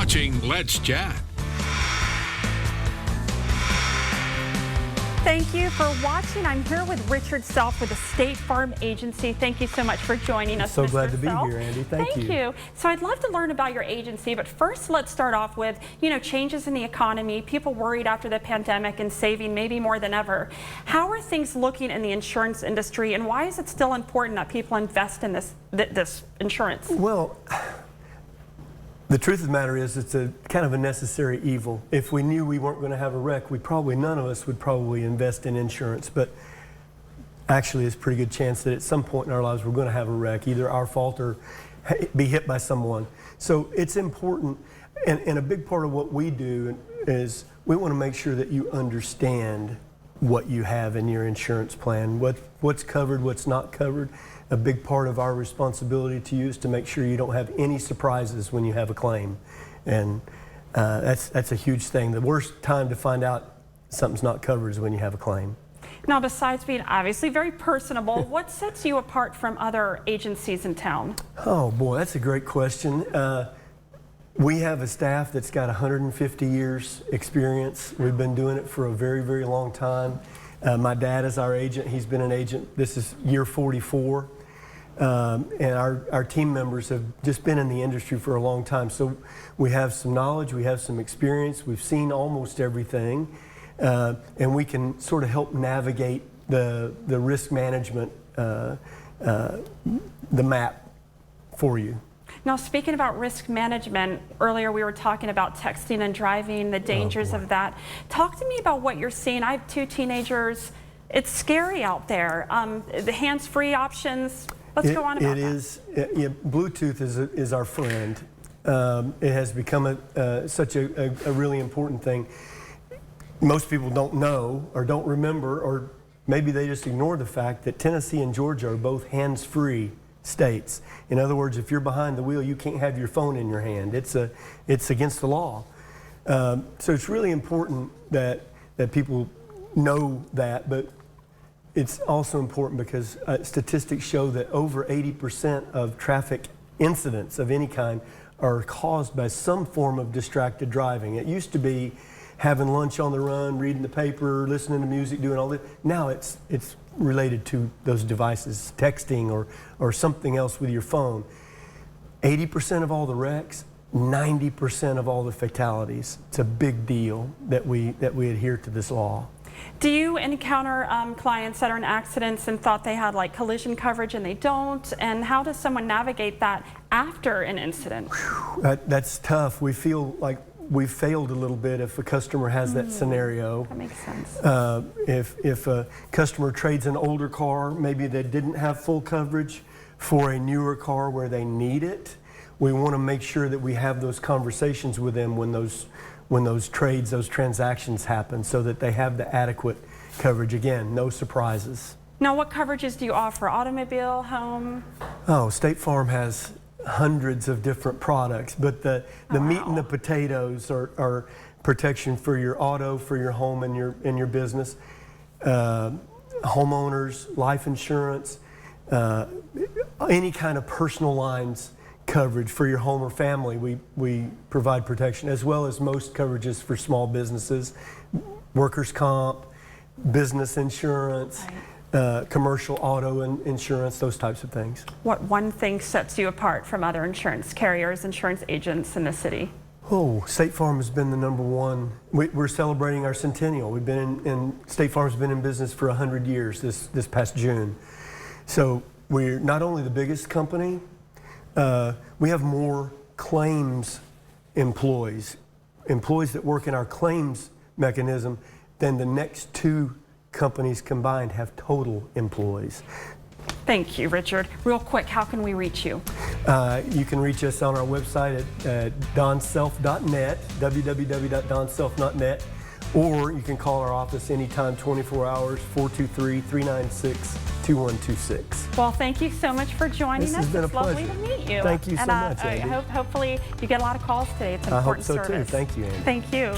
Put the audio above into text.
watching Let's Chat. Thank you for watching. I'm here with Richard Self with the State Farm Agency. Thank you so much for joining us, So Mr. glad to be Self. here, Andy. Thank you. So I'd love to learn about your agency, but first let's start off with, changes in the economy, people worried after the pandemic and saving maybe more than ever. How are things looking in the insurance industry, and why is it still important that people invest in this insurance? Well, the truth of the matter is it's a kind of a necessary evil. If we knew we weren't going to have a wreck, none of us would probably invest in insurance. But actually, it's a pretty good chance that at some point in our lives we're going to have a wreck, either our fault or be hit by someone. So it's important, and a big part of what we do is we want to make sure that you understand what you have in your insurance plan, what's covered, what's not covered. A big part of our responsibility to you is to make sure you don't have any surprises when you have a claim. And that's a huge thing. The worst time to find out something's not covered is when you have a claim. Now, besides being obviously very personable, what sets you apart from other agencies in town? Oh boy, that's a great question. We have a staff that's got 150 years experience. We've been doing it for a very, very long time. My dad is our agent. He's been an agent. This is year 44. And our team members have just been in the industry for a long time. So we have some knowledge, we have some experience, we've seen almost everything, and we can sort of help navigate the risk management, the map for you. Now, speaking about risk management, earlier we were talking about texting and driving, the dangers of that. Talk to me about what you're seeing. I have 2 teenagers. It's scary out there. The hands-free options. Let's go on about that. Bluetooth is our friend. It has become such a really important thing. Most people don't know or don't remember, or maybe they just ignore the fact that Tennessee and Georgia are both hands-free states. In other words, if you're behind the wheel, you can't have your phone in your hand. It's against the law. So it's really important that people know that, but it's also important because statistics show that over 80% of traffic incidents of any kind are caused by some form of distracted driving. It used to be having lunch on the run, reading the paper, listening to music, doing all that. Now it's related to those devices, texting or something else with your phone. 80% of all the wrecks, 90% of all the fatalities. It's a big deal that we adhere to this law. Do you encounter clients that are in accidents and thought they had like collision coverage and they don't? And how does someone navigate that after an incident? That's tough. We feel like we failed a little bit if a customer has that scenario. That makes sense. If a customer trades an older car, maybe they didn't have full coverage for a newer car where they need it, we want to make sure that we have those conversations with them when those trades, those transactions happen, so that they have the adequate coverage. Again, no surprises. Now, what coverages do you offer? Automobile, home? Oh, State Farm has hundreds of different products, but the meat and the potatoes are protection for your auto, for your home and your business, homeowners, life insurance, any kind of personal lines coverage for your home or family. We provide protection, as well as most coverages for small businesses, workers' comp, business insurance, commercial auto insurance, those types of things. What one thing sets you apart from other insurance carriers, insurance agents in the city? Oh, State Farm has been the #1. We're celebrating our centennial. We've been State Farm's been in business for 100 years this past June. So we're not only the biggest company, we have more claims employees that work in our claims mechanism than the next 2 companies combined have total employees. Thank you, Richard. Real quick, how can we reach you? You can reach us on our website at donself.net, www.donself.net, or you can call our office anytime, 24 hours, 423-396-2126. Well, thank you so much for joining us. This has been a pleasure. It's lovely to meet you. Thank you so much, Andy. Hopefully you get a lot of calls today. It's an I hope important so service. too. Thank you, Andy. Thank you.